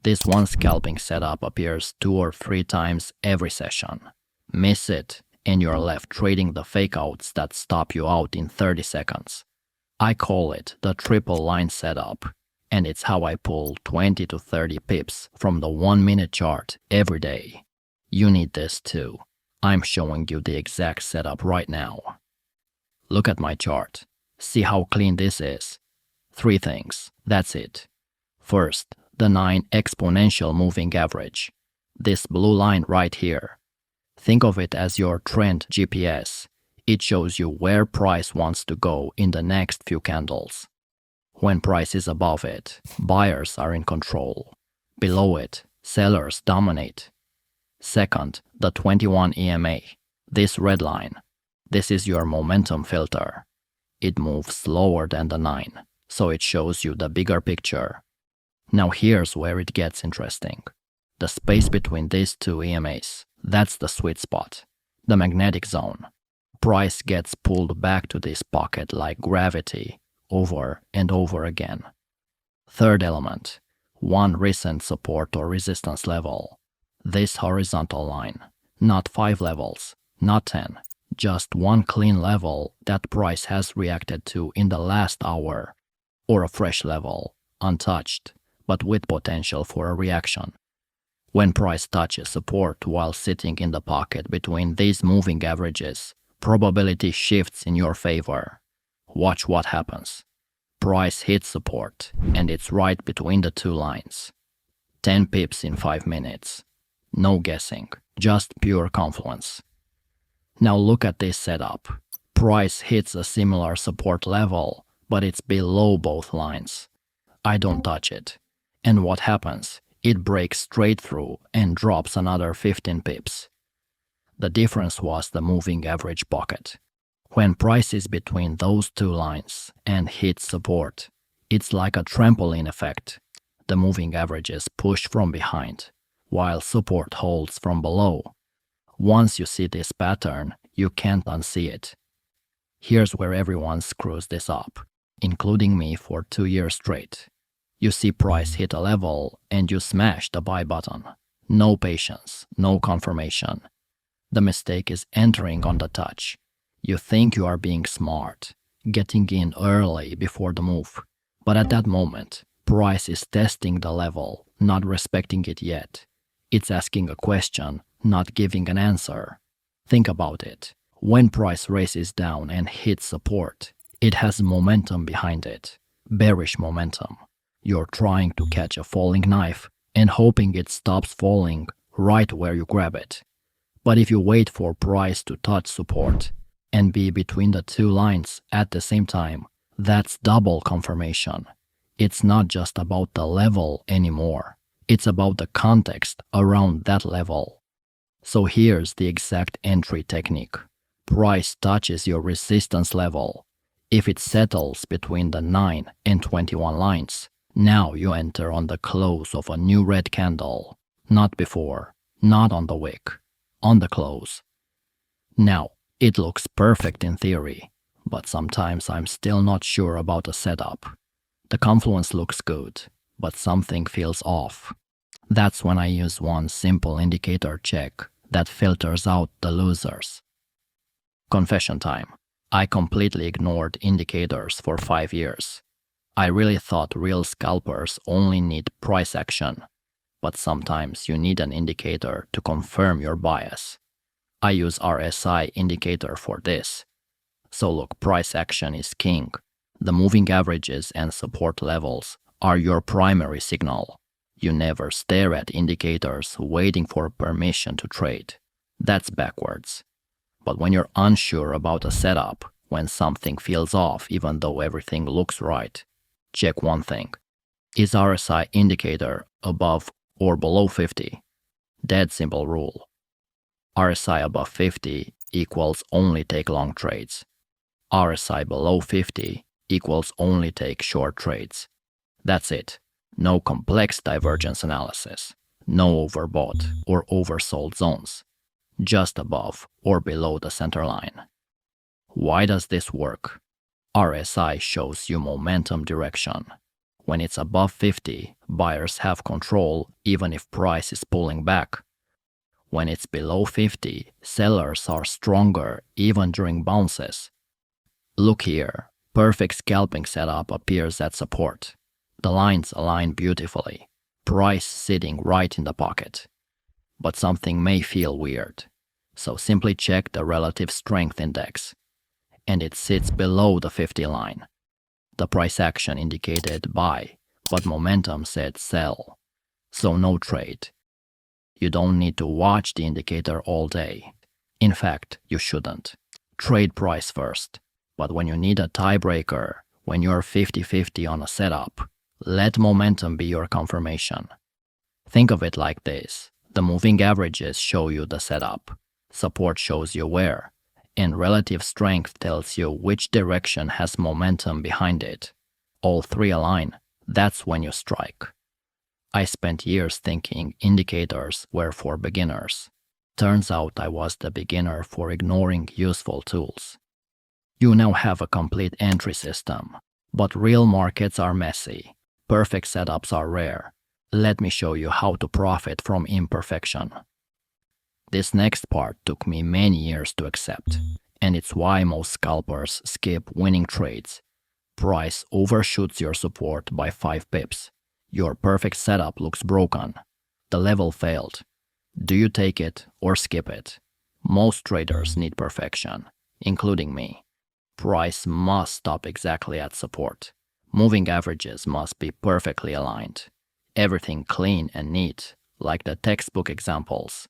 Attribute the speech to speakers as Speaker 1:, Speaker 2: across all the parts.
Speaker 1: This one scalping setup appears 2 or 3 times every session. Miss it, and you're left trading the fakeouts that stop you out in 30 seconds. I call it the triple line setup, and it's how I pull 20 to 30 pips from the 1-minute chart every day. You need this too. I'm showing you the exact setup right now. Look at my chart. See how clean this is? 3 things, that's it. First, the 9 exponential moving average. This blue line right here. Think of it as your trend GPS. It shows you where price wants to go in the next few candles. When price is above it, buyers are in control. Below it, sellers dominate. Second, the 21 EMA. This red line. This is your momentum filter. It moves slower than the 9, so it shows you the bigger picture. Now here's where it gets interesting. The space between these 2 EMAs, that's the sweet spot, the magnetic zone. Price gets pulled back to this pocket like gravity, over and over again. Third element, one recent support or resistance level. This horizontal line, not 5 levels, not 10, just one clean level that price has reacted to in the last hour, or a fresh level, untouched, but with potential for a reaction. When price touches support while sitting in the pocket between these moving averages, probability shifts in your favor. Watch what happens. Price hits support, and it's right between the 2 lines. 10 pips in 5 minutes. No guessing, just pure confluence. Now look at this setup. Price hits a similar support level, but it's below both lines. I don't touch it. And what happens? It breaks straight through and drops another 15 pips. The difference was the moving average pocket. When price is between those 2 lines and hits support, it's like a trampoline effect. The moving averages push from behind, while support holds from below. Once you see this pattern, you can't unsee it. Here's where everyone screws this up, including me for 2 years straight. You see price hit a level and you smash the buy button. No patience, no confirmation. The mistake is entering on the touch. You think you are being smart, getting in early before the move. But at that moment, price is testing the level, not respecting it yet. It's asking a question, not giving an answer. Think about it. When price races down and hits support, it has momentum behind it. Bearish momentum. You're trying to catch a falling knife and hoping it stops falling right where you grab it. But if you wait for price to touch support and be between the 2 lines at the same time, that's double confirmation. It's not just about the level anymore. It's about the context around that level. So here's the exact entry technique. Price touches your resistance level. If it settles between the 9 and 21 lines, now you enter on the close of a new red candle. Not before, not on the wick, on the close. Now, it looks perfect in theory, but sometimes I'm still not sure about the setup. The confluence looks good, but something feels off. That's when I use one simple indicator check that filters out the losers. Confession time. I completely ignored indicators for 5 years. I really thought real scalpers only need price action, but sometimes you need an indicator to confirm your bias. I use RSI indicator for this. So look, price action is king. The moving averages and support levels are your primary signal. You never stare at indicators waiting for permission to trade. That's backwards. But when you're unsure about a setup, when something feels off even though everything looks right, check one thing. Is RSI indicator above or below 50? Dead simple rule. RSI above 50 equals only take long trades. RSI below 50 equals only take short trades. That's it. No complex divergence analysis. No overbought or oversold zones. Just above or below the center line. Why does this work? RSI shows you momentum direction. When it's above 50, buyers have control even if price is pulling back. When it's below 50, sellers are stronger even during bounces. Look here, perfect scalping setup appears at support. The lines align beautifully, price sitting right in the pocket. But something may feel weird, so simply check the relative strength index, and it sits below the 50 line. The price action indicated buy, but momentum said sell, so no trade. You don't need to watch the indicator all day. In fact, you shouldn't. Trade price first, but when you need a tiebreaker, when you're 50-50 on a setup, let momentum be your confirmation. Think of it like this. The moving averages show you the setup, support shows you where, and relative strength tells you which direction has momentum behind it. All three align, that's when you strike. I spent years thinking indicators were for beginners. Turns out I was the beginner for ignoring useful tools. You now have a complete entry system, but real markets are messy. Perfect setups are rare. Let me show you how to profit from imperfection. This next part took me many years to accept, and it's why most scalpers skip winning trades. Price overshoots your support by 5 pips. Your perfect setup looks broken. The level failed. Do you take it or skip it? Most traders need perfection, including me. Price must stop exactly at support. Moving averages must be perfectly aligned. Everything clean and neat, like the textbook examples.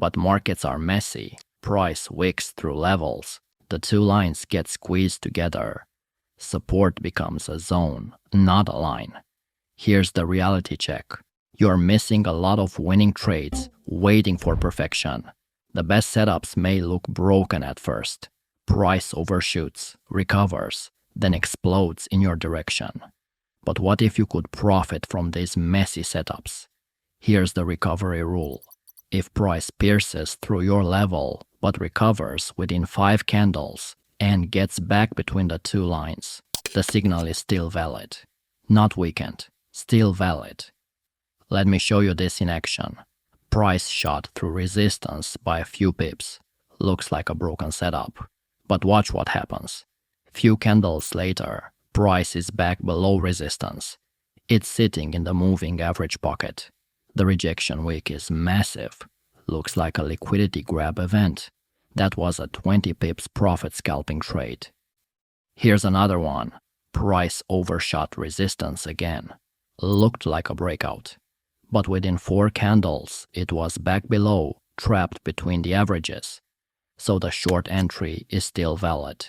Speaker 1: But markets are messy. Price wicks through levels. The two lines get squeezed together. Support becomes a zone, not a line. Here's the reality check. You're missing a lot of winning trades, waiting for perfection. The best setups may look broken at first. Price overshoots, recovers, then explodes in your direction. But what if you could profit from these messy setups? Here's the recovery rule. If price pierces through your level but recovers within 5 candles and gets back between the two lines, the signal is still valid. Not weakened, still valid. Let me show you this in action. Price shot through resistance by a few pips. Looks like a broken setup. But watch what happens. Few candles later, price is back below resistance. It's sitting in the moving average pocket. The rejection wick is massive. Looks like a liquidity grab event. That was a 20 pips profit scalping trade. Here's another one. Price overshot resistance again. Looked like a breakout. But within 4 candles, it was back below, trapped between the averages. So the short entry is still valid.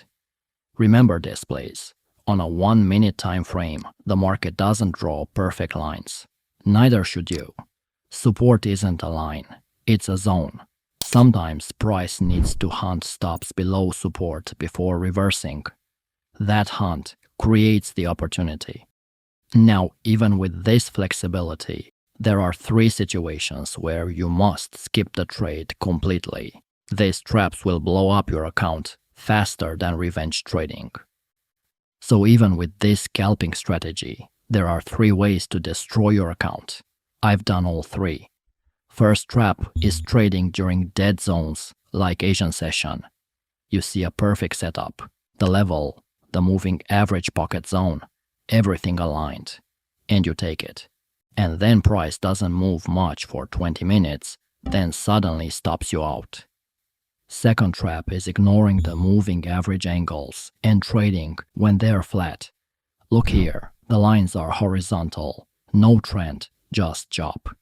Speaker 1: Remember this, please. On a 1-minute time frame, the market doesn't draw perfect lines. Neither should you. Support isn't a line, it's a zone. Sometimes price needs to hunt stops below support before reversing. That hunt creates the opportunity. Now, even with this flexibility, there are 3 situations where you must skip the trade completely. These traps will blow up your account faster than revenge trading. So even with this scalping strategy, there are 3 ways to destroy your account. I've done all 3. First trap is trading during dead zones like Asian session. You see a perfect setup, the level, the moving average pocket zone, everything aligned, and you take it. And then price doesn't move much for 20 minutes, then suddenly stops you out. Second trap is ignoring the moving average angles and trading when they're flat. Look here, the lines are horizontal, no trend, just chop.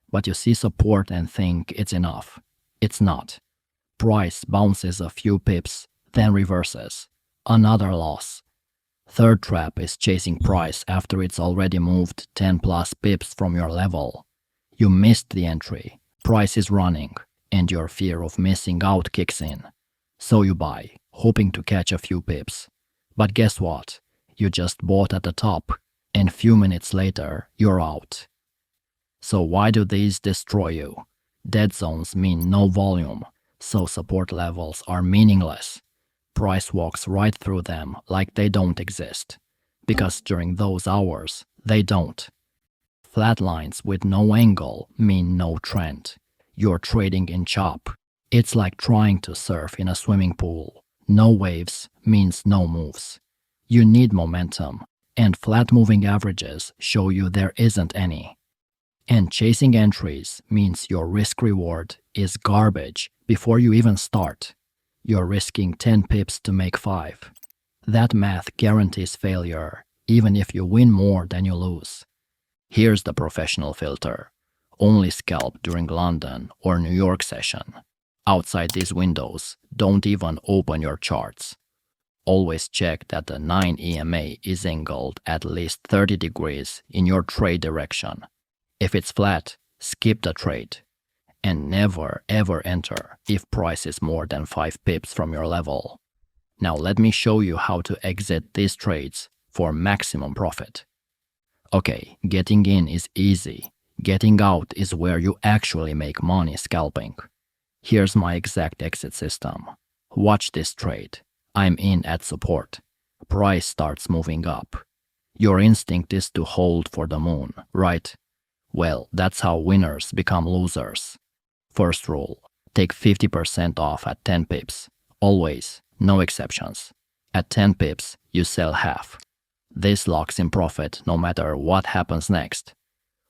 Speaker 1: But you see support and think it's enough. It's not. Price bounces a few pips, then reverses. Another loss. Third trap is chasing price after it's already moved 10 plus pips from your level. You missed the entry, price is running, and your fear of missing out kicks in. So you buy, hoping to catch a few pips. But guess what? You just bought at the top, and few minutes later, you're out. So why do these destroy you? Dead zones mean no volume, so support levels are meaningless. Price walks right through them like they don't exist. Because during those hours, They don't. Flat lines with no angle mean no trend. You're trading in chop. It's like trying to surf in a swimming pool. No waves means no moves. You need momentum, and flat moving averages show you there isn't any. And chasing entries means your risk reward is garbage before you even start. You're risking 10 pips to make 5. That math guarantees failure, even if you win more than you lose. Here's the professional filter. Only scalp during London or New York session. Outside these windows, don't even open your charts. Always check that the 9 EMA is angled at least 30 degrees in your trade direction. If it's flat, skip the trade. And never ever enter if price is more than 5 pips from your level. Now let me show you how to exit these trades for maximum profit. Okay, getting in is easy. Getting out is where you actually make money scalping. Here's my exact exit system. Watch this trade. I'm in at support. Price starts moving up. Your instinct is to hold for the moon, right? Well, that's how winners become losers. First rule, take 50% off at 10 pips. Always, no exceptions. At 10 pips, you sell half. This locks in profit no matter what happens next.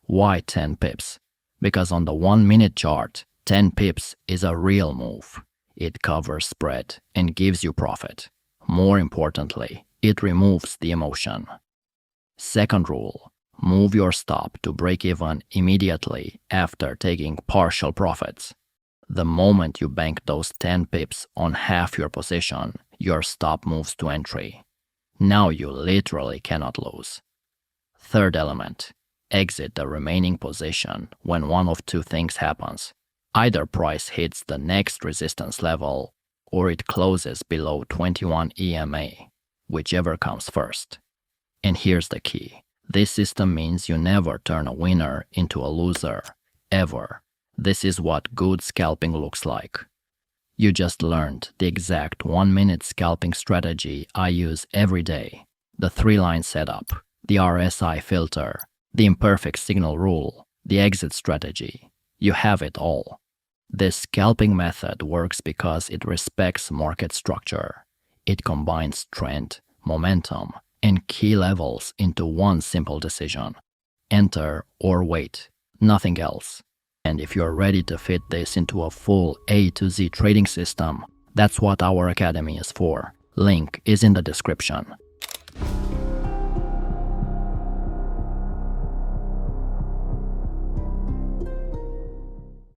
Speaker 1: Why 10 pips? Because on the 1-minute chart, 10 pips is a real move. It covers spread and gives you profit. More importantly, it removes the emotion. Second rule, move your stop to break even immediately after taking partial profits. The moment you bank those 10 pips on half your position, your stop moves to entry. Now you literally cannot lose. Third element, exit the remaining position when one of two things happens. Either price hits the next resistance level or it closes below 21 EMA, whichever comes first. And here's the key. This system means you never turn a winner into a loser, ever. This is what good scalping looks like. You just learned the exact 1-minute scalping strategy I use every day. The 3-line setup, the RSI filter, the imperfect signal rule, the exit strategy. You have it all. This scalping method works because it respects market structure. It combines trend, momentum, and key levels into one simple decision. Enter or wait, nothing else. And if you're ready to fit this into a full A to Z trading system, that's what our academy is for. Link is in the description.